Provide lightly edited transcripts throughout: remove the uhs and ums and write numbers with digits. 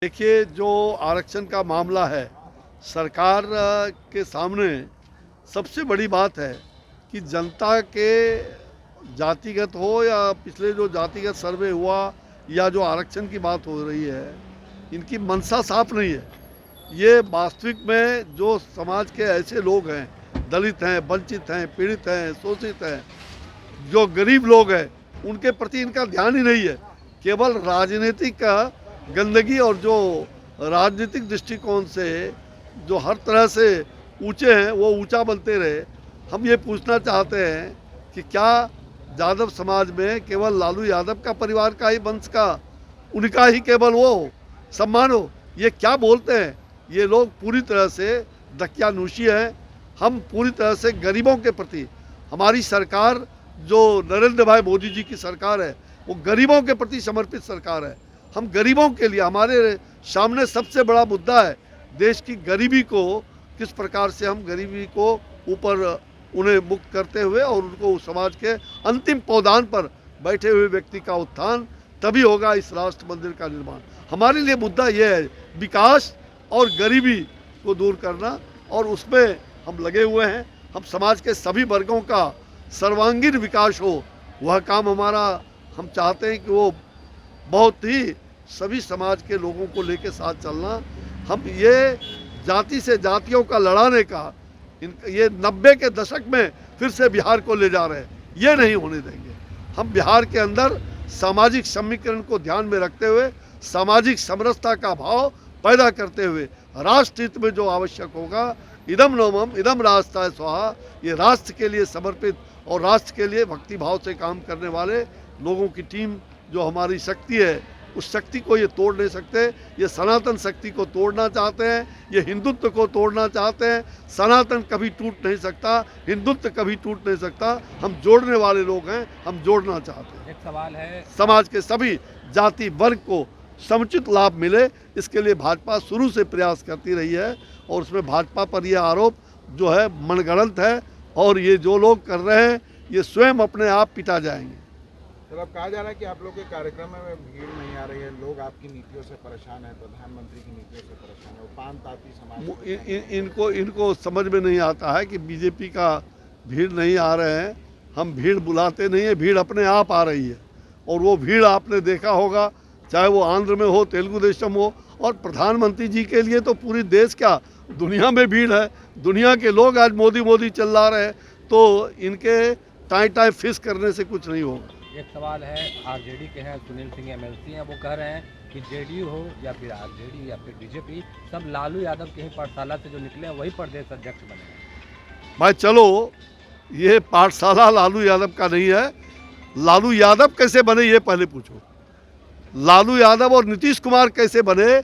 देखिए, जो आरक्षण का मामला है, सरकार के सामने सबसे बड़ी बात है कि जनता के जातिगत हो या पिछले जो जातिगत सर्वे हुआ या जो आरक्षण की बात हो रही है, इनकी मंशा साफ नहीं है। ये वास्तविक में जो समाज के ऐसे लोग हैं, दलित हैं, वंचित हैं, पीड़ित हैं, शोषित हैं, जो गरीब लोग हैं, उनके प्रति इनका ध्यान ही नहीं है। केवल राजनीतिक गंदगी और जो राजनीतिक दृष्टिकोण से जो हर तरह से ऊंचे हैं वो ऊंचा बनते रहे। हम ये पूछना चाहते हैं कि क्या यादव समाज में केवल लालू यादव का परिवार का ही वंश का उनका ही केवल वो सम्मान हो? ये क्या बोलते हैं? ये लोग पूरी तरह से दकियानूशी हैं। हम पूरी तरह से गरीबों के प्रति, हमारी सरकार जो नरेंद्र भाई मोदी जी की सरकार है, वो गरीबों के प्रति समर्पित सरकार है। हम गरीबों के लिए, हमारे सामने सबसे बड़ा मुद्दा है देश की गरीबी को, किस प्रकार से हम गरीबी को ऊपर उन्हें मुक्त करते हुए और उनको समाज के अंतिम पौधान पर बैठे हुए व्यक्ति का उत्थान, तभी होगा इस राष्ट्र मंदिर का निर्माण। हमारे लिए मुद्दा यह है विकास और गरीबी को दूर करना, और उसमें हम लगे हुए हैं। हम समाज के सभी वर्गों का सर्वांगीण विकास हो, वह काम हमारा, हम चाहते हैं कि वो बहुत ही सभी समाज के लोगों को लेकर साथ चलना। हम ये जाति से जातियों का लड़ाने का, ये 90 के दशक में फिर से बिहार को ले जा रहे हैं, ये नहीं होने देंगे। हम बिहार के अंदर सामाजिक समीकरण को ध्यान में रखते हुए, सामाजिक समरसता का भाव पैदा करते हुए, राष्ट्र हित में जो आवश्यक होगा, इदम नोमम इदम राष्ट्राय स्वाहा, ये राष्ट्र के लिए समर्पित और राष्ट्र के लिए भक्ति भाव से काम करने वाले लोगों की टीम जो हमारी शक्ति है, उस शक्ति को ये तोड़ नहीं सकते। ये सनातन शक्ति को तोड़ना चाहते हैं, ये हिंदुत्व को तोड़ना चाहते हैं। सनातन कभी टूट नहीं सकता, हिंदुत्व कभी टूट नहीं सकता। हम जोड़ने वाले लोग हैं, हम जोड़ना चाहते हैं। एक सवाल है, समाज के सभी जाति वर्ग को समुचित लाभ मिले, इसके लिए भाजपा शुरू से प्रयास करती रही है, और उसमें भाजपा पर यह आरोप जो है मनगढ़ंत है, और ये जो लोग कर रहे हैं ये स्वयं अपने आप पिटा जाएंगे। तो अब कहा जा रहा है कि आप लोग के कार्यक्रम में भीड़ नहीं आ रही है, लोग आपकी नीतियों से परेशान हैं, प्रधानमंत्री की नीतियों से परेशान है, वो पान ताती समाज इनको समझ में नहीं आता है कि बीजेपी का भीड़ नहीं आ रहे हैं। हम भीड़ बुलाते नहीं है, भीड़ अपने आप आ रही है। और वो भीड़ आपने देखा होगा, चाहे वो आंध्र में हो, तेलुगु देशम हो, और प्रधानमंत्री जी के लिए तो पूरी देश क्या दुनिया में भीड़ है। दुनिया के लोग आज मोदी मोदी चिल्ला रहे हैं, तो इनके टाई टाई फिश करने से कुछ नहीं होगा। एक सवाल है, आरजेडी के हैं सुनील सिंह एमएलसी हैं, वो कह रहे हैं कि जेडीयू हो या फिर आरजेडी या फिर बीजेपी, सब लालू यादव के ही पाठशाला से जो निकले हैं वही प्रदेश अध्यक्ष बने हैं। भाई चलो, ये पाठशाला लालू यादव का नहीं है। लालू यादव कैसे बने ये पहले पूछो। लालू यादव और नीतीश कुमार कैसे बने,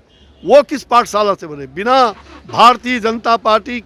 वो किस पाठशाला से बने? बिना भारतीय जनता पार्टी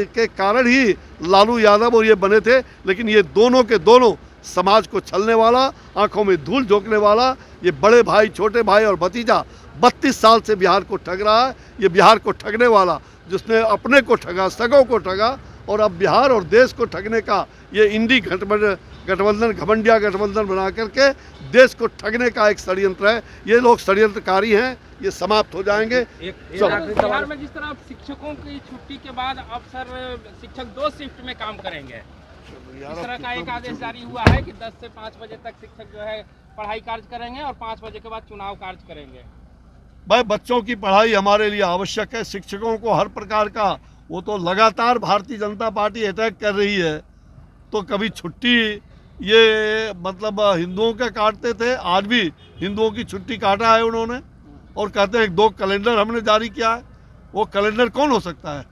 के कारण ही लालू यादव और ये बने थे। लेकिन ये दोनों के दोनों समाज को छलने वाला, आंखों में धूल झोंकने वाला, ये बड़े भाई, छोटे भाई और भतीजा 32 साल से बिहार को ठग रहा है। ये बिहार को ठगने वाला, जिसने अपने को ठगा, सगों को ठगा, और अब बिहार और देश को ठगने का ये इंडी गठबंधन, घमंडिया गठबंधन बना करके देश को ठगने का एक षड्यंत्र है। ये लोग षड्यंत्रकारी हैं, ये समाप्त हो जाएंगे। बिहार में जिस तरह शिक्षकों की छुट्टी के बाद अब सर शिक्षक 2 शिफ्ट में काम करेंगे, इस तरह का एक आदेश जारी हुआ है कि 10 से 5 बजे तक शिक्षक जो है पढ़ाई कार्य करेंगे और 5 बजे के बाद चुनाव कार्य करेंगे। भाई बच्चों की पढ़ाई हमारे लिए आवश्यक है। शिक्षकों को हर प्रकार का, वो तो लगातार भारतीय जनता पार्टी अटैक कर रही है, तो कभी छुट्टी ये मतलब हिंदुओं का काटते थे, आज भी हिंदुओं की छुट्टी काटा है उन्होंने, और कहते हैं 2 कैलेंडर हमने जारी किया है। वो कैलेंडर कौन हो सकता है?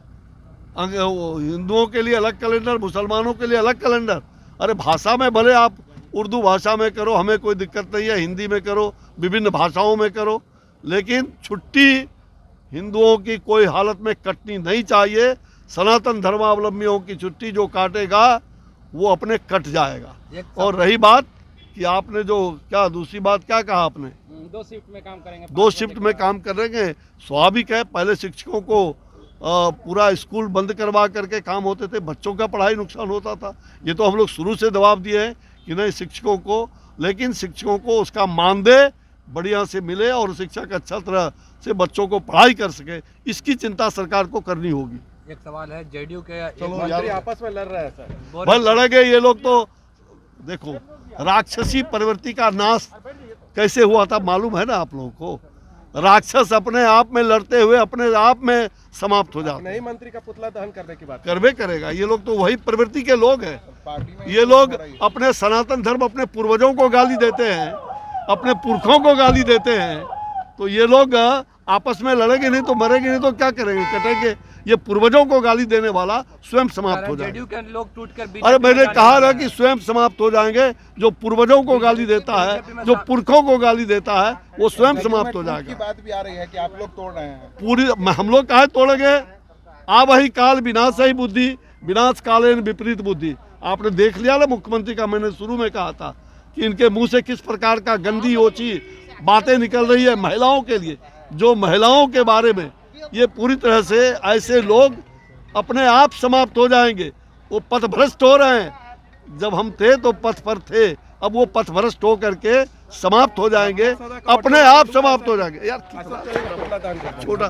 हिंदुओं के लिए अलग कैलेंडर, मुसलमानों के लिए अलग कैलेंडर। अरे भाषा में भले आप उर्दू भाषा में करो, हमें कोई दिक्कत नहीं है, हिंदी में करो, विभिन्न भाषाओं में करो, लेकिन छुट्टी हिंदुओं की कोई हालत में कटनी नहीं चाहिए। सनातन धर्मावलंबियों की छुट्टी जो काटेगा वो अपने कट जाएगा। और रही बात कि आपने जो क्या दूसरी बात क्या कहा आपने, 2 शिफ्ट में काम करेंगे, 2 शिफ्ट में काम करेंगे, स्वाभाविक है। पहले शिक्षकों को पूरा स्कूल बंद करवा करके काम होते थे, बच्चों का पढ़ाई नुकसान होता था। ये तो हम लोग शुरू से दबाव दिए हैं कि नहीं शिक्षकों को, लेकिन शिक्षकों को उसका मानदेय बढ़िया से मिले और शिक्षक अच्छा तरह से बच्चों को पढ़ाई कर सके, इसकी चिंता सरकार को करनी होगी। एक सवाल है, जेडीयू के एक चलो मंत्री यार, आपस में लड़ रहे हैं सर। भाई लड़ेंगे ये लोग तो। देखो राक्षसी प्रवृत्ति का नाश कैसे हुआ था मालूम है ना आप लोगों को। राक्षस अपने आप में लड़ते हुए अपने आप में समाप्त हो जाते। नई मंत्री का पुतला दहन करने की बात करवे करेगा। ये लोग तो वही प्रवृत्ति के लोग हैं। पार्टी में ये लोग अपने सनातन धर्म, अपने पूर्वजों को गाली देते हैं, अपने पुरखों को गाली देते हैं। तो ये लोग आपस में लड़ेंगे नहीं तो मरेंगे नहीं तो क्या करेंगे, कटेंगे। ये पूर्वजों को गाली देने वाला स्वयं समाप्त हो जाएगा। जेडीयू के लोग टूटकर अरे मैंने कहा ना कि स्वयं समाप्त हो जाएंगे। जो पूर्वजों को गाली देता है, जो पुरखों को गाली देता है, वो स्वयं समाप्त हो की जाएगा। बात भी आ रही है कि आप लोग तोड़ रहे हैं। पूरी हम लोग काहे तोड़ेंगे। आ वही काल विनाश ही बुद्धि, विनाश कालेन विपरीत बुद्धि। आपने देख लिया ना मुख्यमंत्री का, मैंने शुरू में कहा था कि इनके मुंह से किस प्रकार का गंदी ओछी बातें निकल रही है महिलाओं के लिए। जो महिलाओं के बारे में, ये पूरी तरह से ऐसे लोग अपने आप समाप्त हो जाएंगे। वो पथभ्रष्ट हो रहे हैं। जब हम थे तो पथ पर थे, अब वो पथभ्रष्ट हो करके समाप्त हो जाएंगे, अपने आप समाप्त हो जाएंगे। यार छोटा